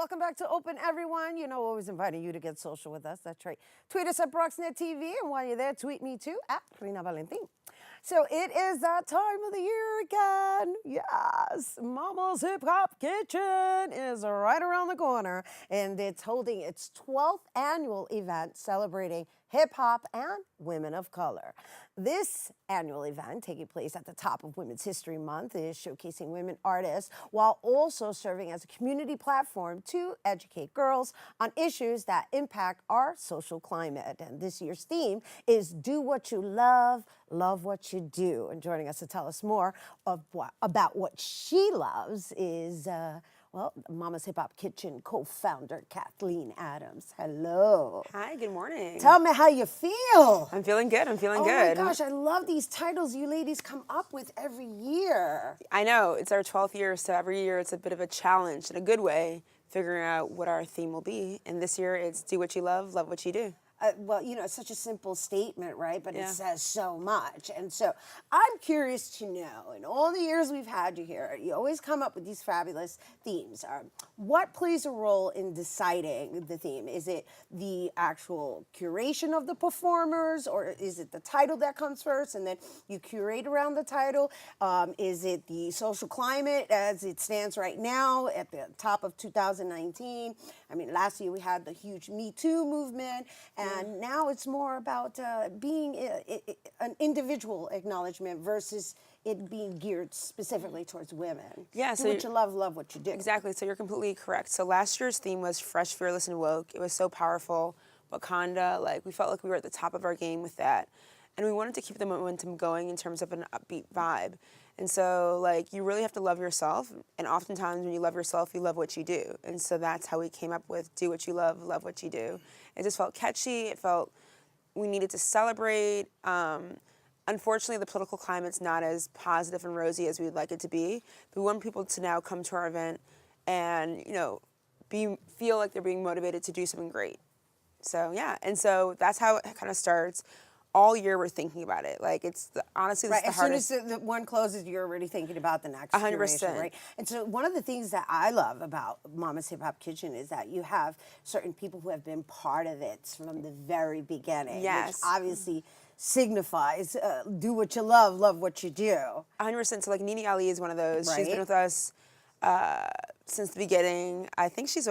Welcome back to Open, everyone. You know, always inviting you to get social with us. That's right. Tweet us at BroxNet TV, and while you're there, tweet me too at Rhina Valentin. So it is that time of the year again. Yes, Mama's Hip Hop Kitchen is right around the corner, and it's holding its 12th annual event celebrating hip hop and women of color. This annual event, taking place at the top of Women's History Month, is showcasing women artists while also serving as a community platform to educate girls on issues that impact our social climate. And this year's theme is Do What You Love, Love What You Do. And joining us to tell us more about what she loves is Mama's Hip Hop Kitchen co-founder Kathleen Adams. Hello. Hi, good morning. Tell me how you feel. I'm feeling good. I'm feeling good. Oh my gosh, I love these titles you ladies come up with every year. I know, it's our 12th year, so every year it's a bit of a challenge in a good way, figuring out what our theme will be. And this year it's Do What You Love What You Do. Well, you know, it's such a simple statement, right? But Yeah. it says so much. And so I'm curious to know, in all the years we've had you here, you always come up with these fabulous themes. What plays a role in deciding the theme? Is it the actual curation of the performers, or is it the title that comes first and then you curate around the title? Is it the social climate as it stands right now at the top of 2019? I mean, last year we had the huge Me Too movement, and now it's more about being an individual acknowledgement versus it being geared specifically towards women. Yeah, do what you love, love what you do. Exactly, so you're completely correct. So last year's theme was Fresh, Fearless, and Woke. It was so powerful. Wakanda, like we felt like we were at the top of our game with that. And we wanted to keep the momentum going in terms of an upbeat vibe. And so, like, you really have to love yourself. And oftentimes when you love yourself, you love what you do. And so that's how we came up with Do What You love what you do. It just felt catchy. It felt we needed to celebrate. Unfortunately, the political climate's not as positive and rosy as we would like it to be. But we want people to now come to our event and, you know, feel like they're being motivated to do something great. So, yeah. And so that's how it kind of starts. All year we're thinking about it. Like honestly, this is the hardest. As soon as the one closes, you're already thinking about the next 100%, generation, right? And so one of the things that I love about Mama's Hip Hop Kitchen is that you have certain people who have been part of it from the very beginning. Yes. Which obviously signifies do what you love, love what you do. 100%. So like Nene Ali is one of those. Right. She's been with us since the beginning. I think she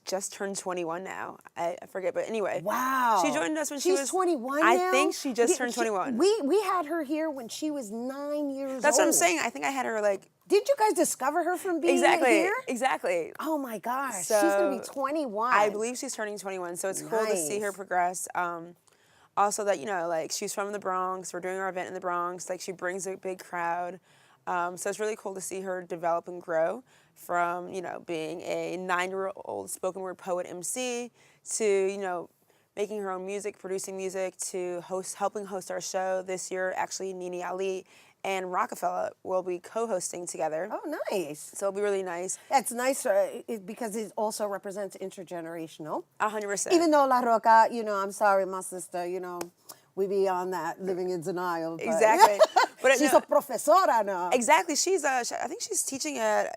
just turned 21 now. I forget, but anyway. Wow. She joined us when she was 21 now? I think she just turned 21. We had her here when she was 9 years old. That's what I'm saying. I think I had her like. Did you guys discover her from being here? Exactly. Oh my gosh. So, she's going to be 21. I believe she's turning 21, so it's cool to see her progress. Also that, you know, like she's from the Bronx. We're doing our event in the Bronx. Like she brings a big crowd. So it's really cool to see her develop and grow from, you know, being a 9-year-old spoken word poet MC to, you know, making her own music, producing music, to helping host our show this year. Actually, Nene Ali and Rockefeller will be co-hosting together. Oh, nice. So it'll be really nice. That's nice because it also represents intergenerational. 100%. Even though La Roca, you know, I'm sorry, my sister, you know, we be on that living in denial. But Exactly. But she's a profesora now. Exactly. I think she's teaching at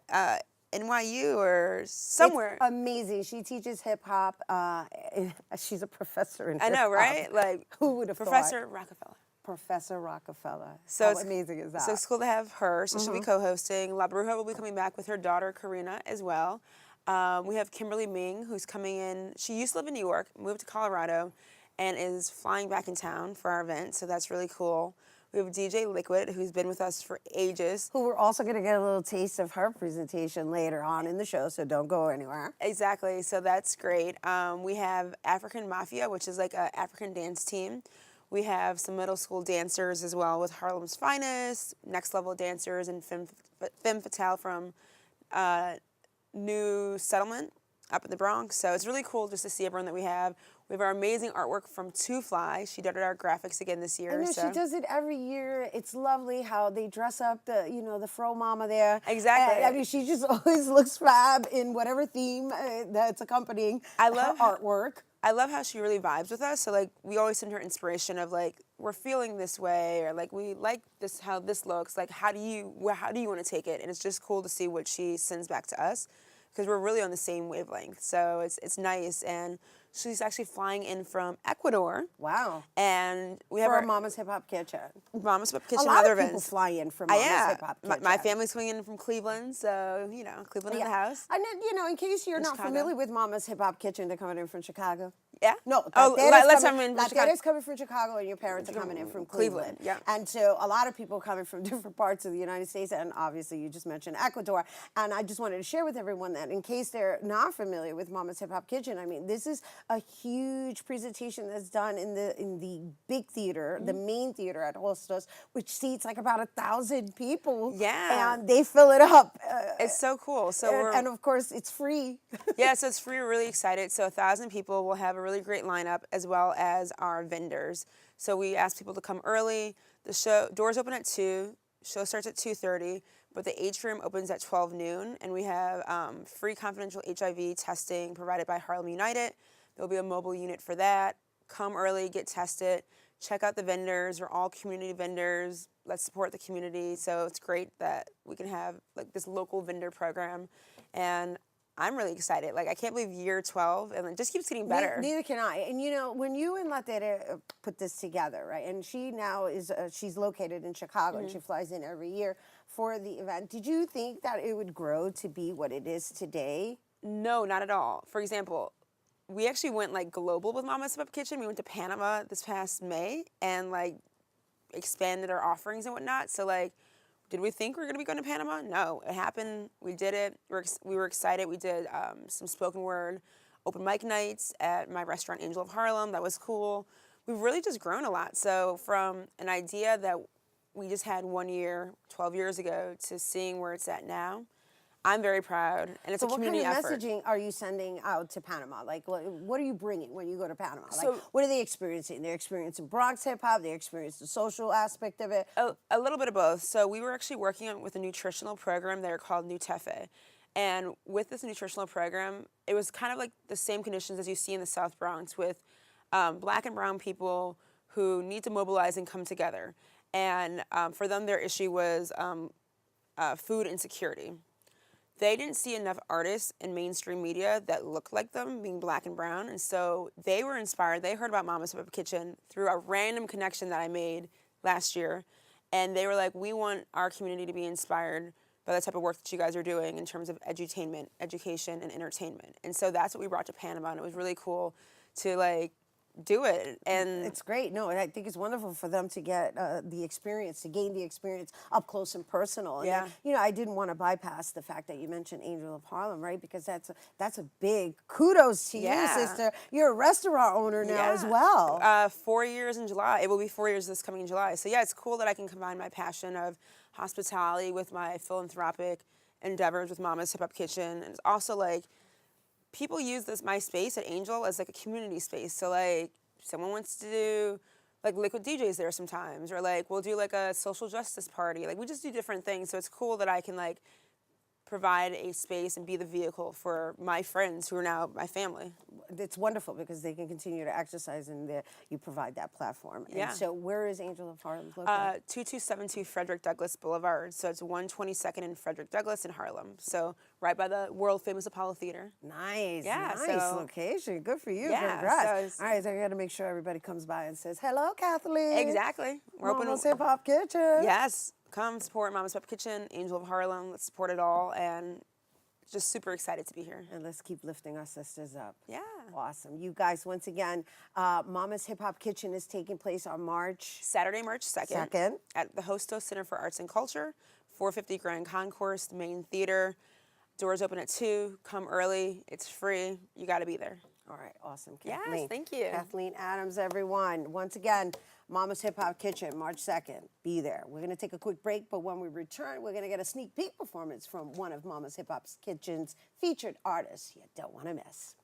NYU or somewhere. It's amazing. She teaches hip hop. She's a professor in hip hop. I know, right? Like who would have Professor Rockefeller. Professor Rockefeller. So how amazing is that? So it's cool to have her. So she'll be co-hosting. La Bruja will be coming back with her daughter, Karina, as well. We have Kimberly Ming, who's coming in. She used to live in New York, moved to Colorado, and is flying back in town for our event. So that's really cool. We have DJ Liquid, who's been with us for ages. Who we're also going to get a little taste of her presentation later on in the show, so don't go anywhere. Exactly, so that's great. We have African Mafia, which is like an African dance team. We have some middle school dancers as well with Harlem's Finest, Next Level Dancers, and Femme Fatale from New Settlement up in the Bronx. So it's really cool just to see everyone that we have. We have our amazing artwork from Two Fly. She did our graphics again this year. I know, she does it every year. It's lovely how they dress up the Fro Mama there. Exactly. I mean, she just always looks fab in whatever theme that's accompanying her artwork. I love how she really vibes with us. So like we always send her inspiration of like we're feeling this way, or like we like this how this looks. Like how do you want to take it? And it's just cool to see what she sends back to us. because we're really on the same wavelength. So it's nice. And she's actually flying in from Ecuador. Wow. And we have For our Mama's Hip Hop Kitchen. Mama's Hip Hop Kitchen A and lot other of people events. fly in from Mama's Hip Hop Kitchen. My family's coming in from Cleveland, so Cleveland in the house. And then, in case you're not Chicago. familiar with Mama's Hip Hop Kitchen, they're coming in from Chicago. Yeah. No, let's come in from Chicago. coming from Chicago, and your parents are coming in from Cleveland. Yeah. And so a lot of people coming from different parts of the United States, and obviously you just mentioned Ecuador. And I just wanted to share with everyone that in case they're not familiar with Mama's Hip Hop Kitchen, I mean, this is a huge presentation that's done in the big theater, the main theater at Hostos, which seats like about 1,000 people. Yeah. And they fill it up. It's so cool. So and of course, it's free. Yeah, so it's free. We're really excited. So 1,000 people will have a really great lineup, as well as our vendors. So we ask people to come early. The show doors open at 2. Show starts at 2:30, but the atrium opens at 12 noon, and we have free confidential HIV testing provided by Harlem United. There'll be a mobile unit for that. Come early, get tested. Check out the vendors. We're all community vendors. Let's support the community. So it's great that we can have like this local vendor program, and I'm really excited. Like, I can't believe year 12, and it just keeps getting better. Neither can I. And when you and Latere put this together, right? And she now is she's located in Chicago, and she flies in every year for the event. Did you think that it would grow to be what it is today? No, not at all. For example, we actually went like global with Momma's Hip Hop Kitchen. We went to Panama this past May and like expanded our offerings and whatnot. So like, did we think we were going to be going to Panama? No, it happened. We did it. We were excited. We did some spoken word open mic nights at my restaurant, Angel of Harlem. That was cool. We've really just grown a lot. So from an idea that we just had 1 year, 12 years ago, to seeing where it's at now, I'm very proud, and it's a community effort. What kind of messaging are you sending out to Panama? Like, what are you bringing when you go to Panama? Like, So, what are they experiencing? They're experiencing Bronx hip hop. They experience the social aspect of it. A little bit of both. So we were actually working with a nutritional program there called Nutefe. And with this nutritional program, it was kind of like the same conditions as you see in the South Bronx with black and brown people who need to mobilize and come together. And for them, their issue was food insecurity. They didn't see enough artists in mainstream media that looked like them, being black and brown, and so they were inspired. They heard about Momma's Hip Hop Kitchen through a random connection that I made last year, and they were like, we want our community to be inspired by the type of work that you guys are doing in terms of edutainment, education, and entertainment. And so that's what we brought to Panama, and it was really cool to like do it. And it's great. No, and I think it's wonderful for them to get the experience, to gain the experience up close and personal. And Yeah. I didn't want to bypass the fact that you mentioned Angel of Harlem, right? Because that's a big kudos to you, sister. You're a restaurant owner now as well. 4 years in July. It will be 4 years this coming July. So yeah, it's cool that I can combine my passion of hospitality with my philanthropic endeavors with Momma's Hip Hop Kitchen. And it's also like, people use my space at Angel as like a community space. So like, someone wants to do like liquid DJs there sometimes, or like we'll do like a social justice party. Like we just do different things. So it's cool that I can like provide a space and be the vehicle for my friends who are now my family. It's wonderful because they can continue to exercise and you provide that platform. And so where is Angel of Harlem located? 2272 Frederick Douglass Boulevard. So it's 122nd in Frederick Douglass in Harlem. So right by the world famous Apollo Theater. Nice. Yeah, Nice location. Good for you. Yeah, Congrats. All right, so I got to make sure everybody comes by and says, hello, Kathleen. Exactly. We're open. Momma's Hip Hop Kitchen. Yes. Come support Momma's Hip Hop Kitchen, Angel of Harlem. Let's support it all. And just super excited to be here. And let's keep lifting our sisters up. Yeah. Awesome. You guys, once again, Momma's Hip Hop Kitchen is taking place on Saturday, March 2nd. At the Hostos Center for Arts and Culture, 450 Grand Concourse, the main theater. Doors open at 2. Come early. It's free. You got to be there. All right. Awesome. Yes, Kathleen. thank you. Kathleen Adams, everyone. Once again, Momma's Hip Hop Kitchen, March 2nd. Be there. We're going to take a quick break, but when we return, we're going to get a sneak peek performance from one of Momma's Hip Hop Kitchen's featured artists you don't want to miss.